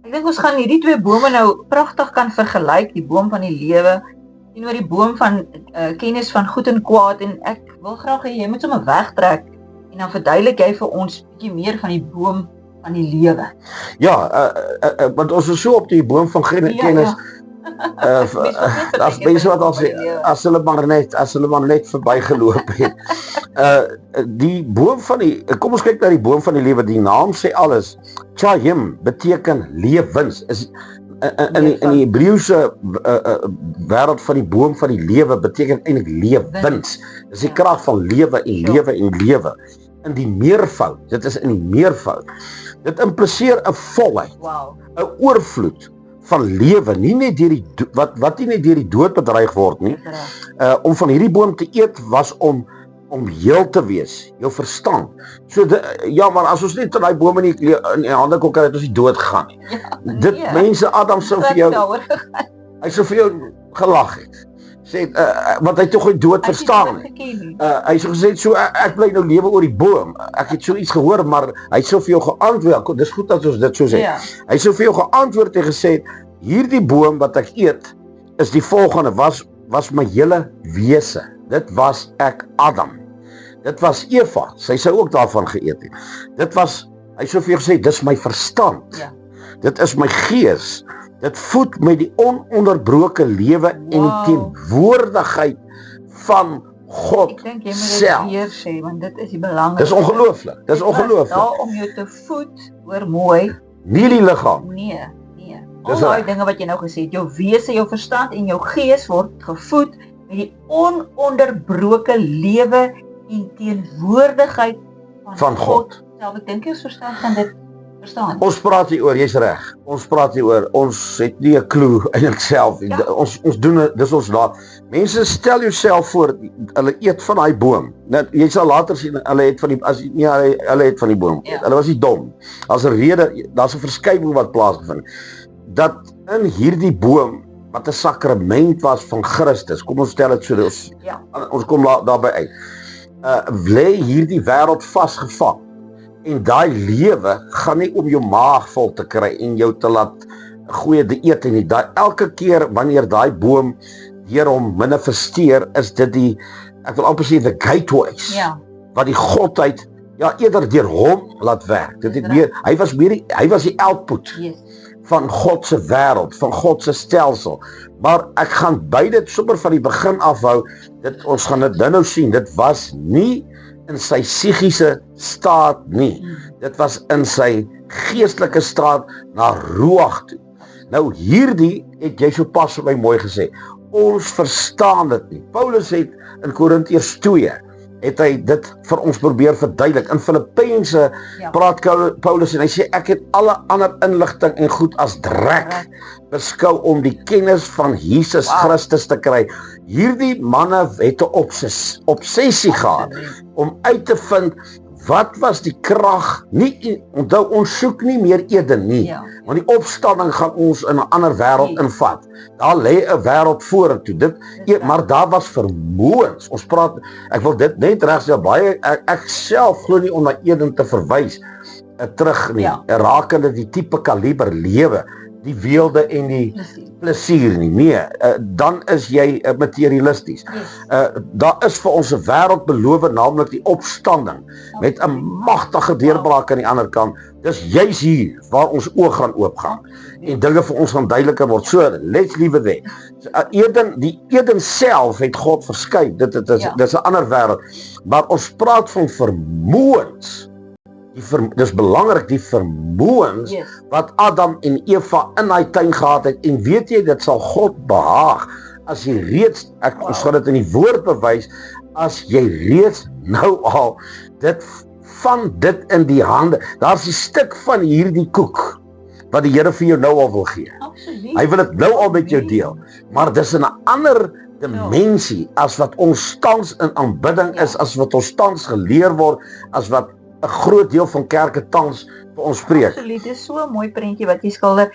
Ek dink ons gaan hierdie twee bome nou pragtig kan vergelyk, die boom van die lewe teenoor die boom van kennis van goed en kwaad, en ek wil graag hê jy moet sommer wegtrek en dan verduidelik jy vir ons bietjie meer van die boom van die lewe. Ja, want ons is so op die boom van kennis. As mense wat al sê, as hulle maar net verbygeloop het. Die boom van die, kom ons kyk na die boom van die lewe, die naam sê alles. Chayim beteken lewens, is in die Hebreëse wêreld van die boom van die lewe beteken eintlik lewens. Dis die krag van lewe en lewe en lewe. In die meervoud, dit is in die meervoud. Dit impliseer 'n volheid, 'n oorvloed van lewe, nie net deur die wat nie net deur die dood bedreig word nie. Om van hierdie boom te eet was om heel te wees, jou verstand. So ja, maar as ons net tot daai boom in die hande kon kry, het ons nie dood gegaan nie. Mense, Adam sou vir jou, hy sou vir jou gelag het. Sê, want hy tog die dood verstaan nie. Hy sou gesê, so ek bly nou lewe oor die boom. Ek het so iets gehoor, maar hy sou vir jou geantwoord, dis goed dat ons dit so sê. Hy sou vir jou geantwoord en gesê, hierdie boom wat ek eet, is die volgende, was my hele wese. Dit was ek Adam. Dit was Eva, sy sou ook daarvan geëet het. Hy sou vir jou gesê, dis my verstand. Dit is my gees. Dit voed met die ononderbroke lewe en die teenwoordigheid van God self. Ek dink jy moet dit weer sê, want dit is die belangrikste. Dis ongelooflik, dis ongelooflik. Daar om jou te voed, hoor mooi. Nie die liggaam. Nee. Al daai dinge wat jy nou gesê het, jou wese, jou verstand en jou gees word gevoed met die ononderbroke lewe en teenwoordigheid van God self. Ek dink jy ons verstand gaan dit verstaan. Ons praat hier oor, jy's reg. Ons praat hier oor, ons het nie 'n klou eintlik self. Ons doen dit, dis ons laat. Mense, stel jouself voor, hulle eet van daai boom. Net jy sal later sien hulle het van die hulle het van die boom. Hulle was nie dom. As 'n rede, daar's 'n verskywing wat plaasgevind. Dat in hierdie boom wat 'n sakrament was van Christus. Kom ons stel dit so, ons kom daarby uit. Lê hierdie wêreld vasgevang. En daai lewe gaan nie om jou maag vol te kry en jou te laat goeie dieet en nie. Elke keer wanneer daai boom deur hom manifesteer, is dit die, ek wil amper sê, the gateways, wat die godheid, eerder deur hom laat werk. Dit het meer, hy was die output van God se wêreld, van God se stelsel. Maar ek gaan beide sommer van die begin afhou, ons gaan dit nou sien, dit was nie in sy psigiese staat nie. Dit was in sy geestelike staat na Ruach toe. Nou hierdie het jy so pas vir my mooi gesê. Ons verstaan dit nie. Paulus het in Korintiërs 2 het hy dit vir ons probeer verduidelik. In Filippense praat Paulus en hy sê, ek het alle ander inligting en goed as drek beskou om die kennis van Jesus Christus te kry. Hierdie manne het 'n obsessie gehad om uit te vind wat was die krag. Onthou, ons soek nie meer Eden nie, want die opstanding gaan ons in 'n ander wêreld invat. Daar lê 'n wêreld vorentoe. Maar daar was vermoëns. Ons praat, ek wil dit net regstel, baie ek self glo nie om na Eden te verwys terug nie, rakende die tipe kaliber lewe, die weelde en die plesier nie. Nee, dan is jy materialisties. Daar is vir ons 'n wêreld beloof, naamlik die opstanding, met 'n magtige deurbraak aan die ander kant. Dis juis hier waar ons oog gaan oopgaan en dinge vir ons gaan duideliker word. So, let's leave it there. Die Eden self het God verskyn. Dit is 'n ander wêreld. Maar ons praat van vermoëns. Dis belangrik, die vermoëns wat Adam en Eva in daai tuin gehad het. En weet jy, dit sal God behaag as jy reeds, ons gaan dit in die woord bewys, as jy reeds nou al dit in die hande. Daar's 'n stuk van hierdie koek wat die Here vir jou nou al wil gee. Absoluut. Hy wil dit nou al met jou deel. Maar dis in 'n ander dimensie as wat ons tans in aanbidding is, as wat ons tans geleer word, as wat 'n groot deel van kerke tans vir ons preek. Absoluut, dis so 'n mooi prentjie wat jy skilder.